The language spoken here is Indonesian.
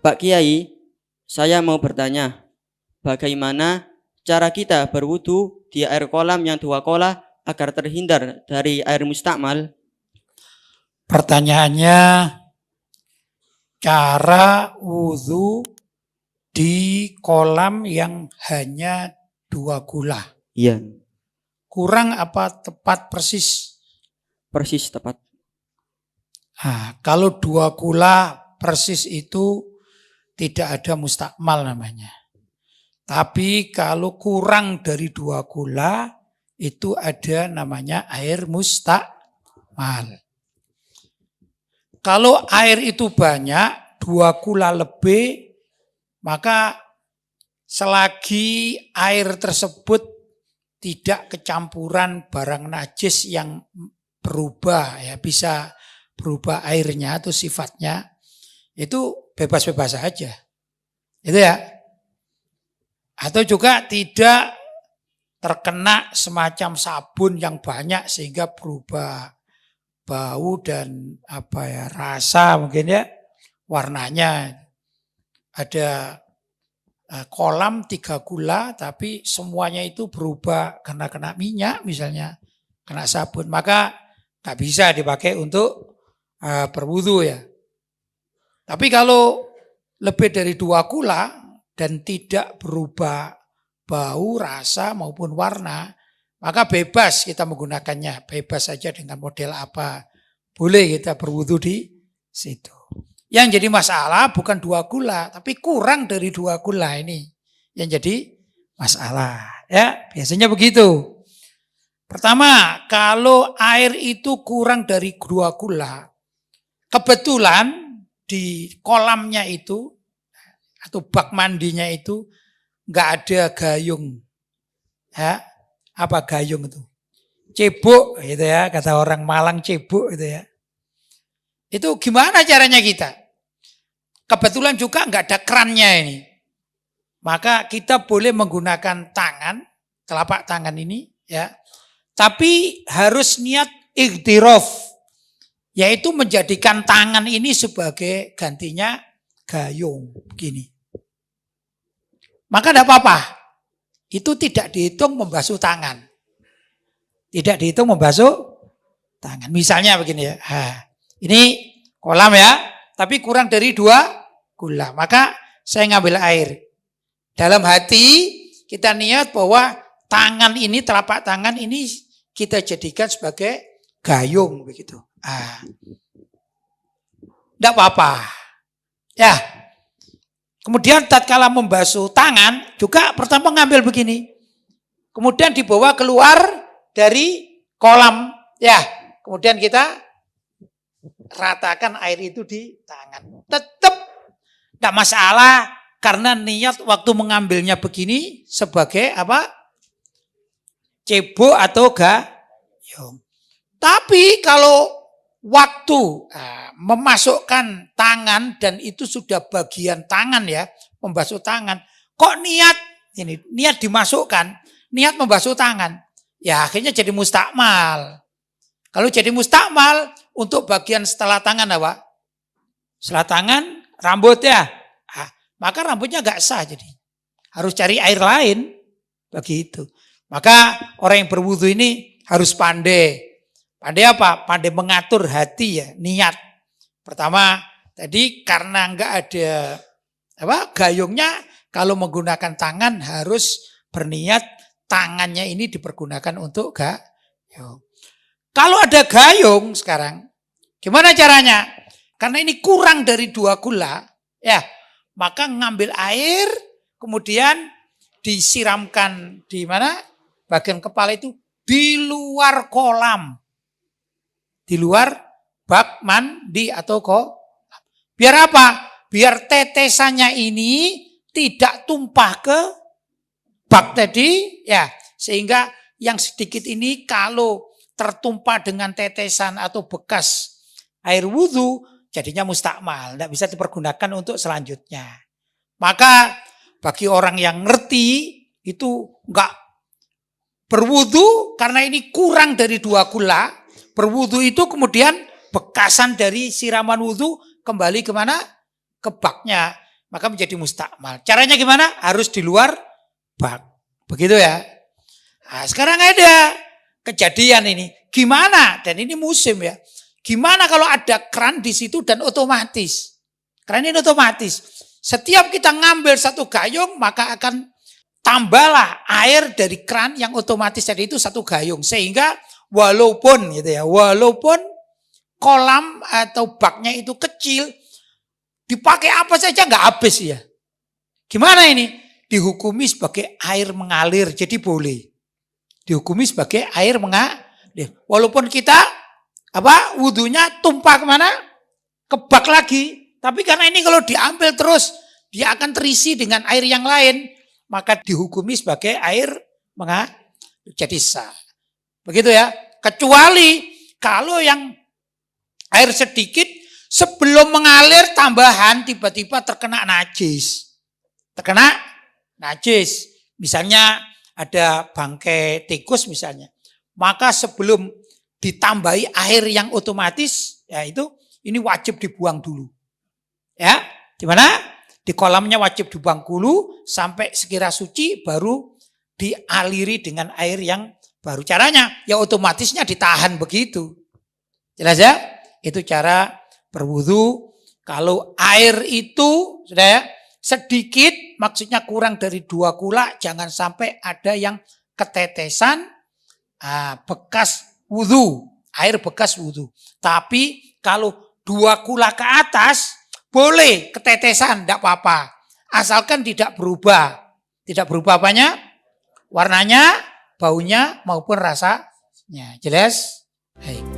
Pak Kiai, saya mau bertanya, bagaimana cara kita berwudu di air kolam yang 2 kolah agar terhindar dari air mustakmal? Pertanyaannya, cara wudhu di kolam yang hanya 2 gula. Iya, Kurang apa tepat persis? persis tepat. Nah, kalau 2 gula persis itu tidak ada mustakmal namanya. Tapi kalau kurang dari 2 gula itu ada namanya air mustakmal. Kalau air itu banyak, 2 gula lebih, maka selagi air tersebut tidak kecampuran barang najis yang berubah, ya bisa berubah airnya atau sifatnya, itu bebas-bebas saja. Itu ya. Atau juga tidak terkena semacam sabun yang banyak sehingga berubah bau dan rasa mungkin ya, warnanya. Ada kolam 3 gula tapi semuanya itu berubah karena kena minyak misalnya, kena sabun, maka nggak bisa dipakai untuk berwudu ya. Tapi kalau lebih dari 2 gula dan tidak berubah bau, rasa maupun warna, maka bebas kita menggunakannya, bebas saja dengan model apa. Boleh kita berwudu di situ. Yang jadi masalah bukan 2 gula, tapi kurang dari 2 gula ini yang jadi masalah. Ya, biasanya begitu. Pertama, kalau air itu kurang dari 2 gula, kebetulan di kolamnya itu atau bak mandinya itu nggak ada gayung. Ya, apa gayung itu? Cebok gitu ya, kata orang Malang cebok gitu ya. Itu gimana caranya kita? Kebetulan juga nggak ada kerannya ini. Maka kita boleh menggunakan tangan, telapak tangan ini ya. Tapi harus niat ikhtirof, yaitu menjadikan tangan ini sebagai gantinya gayung begini. Maka tidak apa-apa. Itu tidak dihitung membasuh tangan. Tidak dihitung membasuh tangan. Misalnya begini ya. Ini kolam ya, tapi kurang dari 2 gula. Maka saya ngambil air. Dalam hati kita niat bahwa tangan ini, telapak tangan ini kita jadikan sebagai gayung begitu. Tidak apa-apa. Ya. Kemudian tatkala membasuh tangan juga pertama ngambil begini. Kemudian dibawa keluar dari kolam. Ya. Kemudian kita ratakan air itu di tangan. Tetap tidak masalah karena niat waktu mengambilnya begini sebagai apa? Cebok atau gayung. Tapi kalau waktu memasukkan tangan dan itu sudah bagian tangan ya, membasuh tangan, kok niat dimasukkan, niat membasuh tangan, ya akhirnya jadi mustakmal. Kalau jadi mustakmal untuk bagian setelah tangan apa? Setelah tangan rambut ya, maka rambutnya gak sah jadi, harus cari air lain begitu. Maka orang yang berwudu ini harus pandai. Pandai apa? Pandai mengatur hati ya, niat. Pertama tadi karena enggak ada gayungnya, kalau menggunakan tangan harus berniat tangannya ini dipergunakan untuk gayung. Kalau ada gayung sekarang, gimana caranya? Karena ini kurang dari 2 gula, ya, maka ngambil air, kemudian disiramkan di mana? Bagian kepala itu di luar kolam. Di luar bak mandi atau biar apa? Biar tetesannya ini tidak tumpah ke bak tadi ya, sehingga yang sedikit ini kalau tertumpah dengan tetesan atau bekas air wudhu jadinya mustakmal, tidak bisa dipergunakan untuk selanjutnya. Maka bagi orang yang ngerti itu enggak berwudu karena ini kurang dari 2 gula. Berwudu itu kemudian bekasan dari siraman wudu kembali kemana? Ke baknya. maka menjadi mustakmal. Caranya gimana? Harus di luar bak. Begitu ya. Nah, sekarang ada kejadian ini. Gimana? Dan ini musim ya. Gimana kalau ada keran di situ dan otomatis? Keran ini otomatis. Setiap kita ngambil satu gayung, maka akan tambahlah air dari keran yang otomatis tadi itu satu gayung. Sehingga walaupun gitu ya, walaupun kolam atau baknya itu kecil, dipakai apa saja nggak habis ya. Gimana ini? Dihukumi sebagai air mengalir, jadi boleh. Dihukumi sebagai air mengalir. Walaupun kita wudunya tumpah kemana? Ke bak lagi. Tapi karena ini kalau diambil terus, dia akan terisi dengan air yang lain, maka dihukumi sebagai air mengalir, jadi sah. Begitu ya. Kecuali kalau yang air sedikit sebelum mengalir tambahan tiba-tiba terkena najis. Terkena najis. Misalnya ada bangkai tikus misalnya. Maka sebelum ditambahi air yang otomatis, ya itu ini wajib dibuang dulu. Ya, di mana? Di kolamnya wajib dibuang dulu sampai sekira suci baru dialiri dengan air yang baru. Caranya ya otomatisnya ditahan begitu. Jelas ya? Itu cara berwudu. Kalau air itu sudah ya, sedikit, maksudnya kurang dari 2 kula, jangan sampai ada yang ketetesan bekas wudu, air bekas wudu. Tapi kalau 2 kula ke atas, boleh ketetesan, tidak apa-apa. Asalkan tidak berubah. Tidak berubah apanya? Warnanya, baunya, maupun rasanya. Jelas? Baik.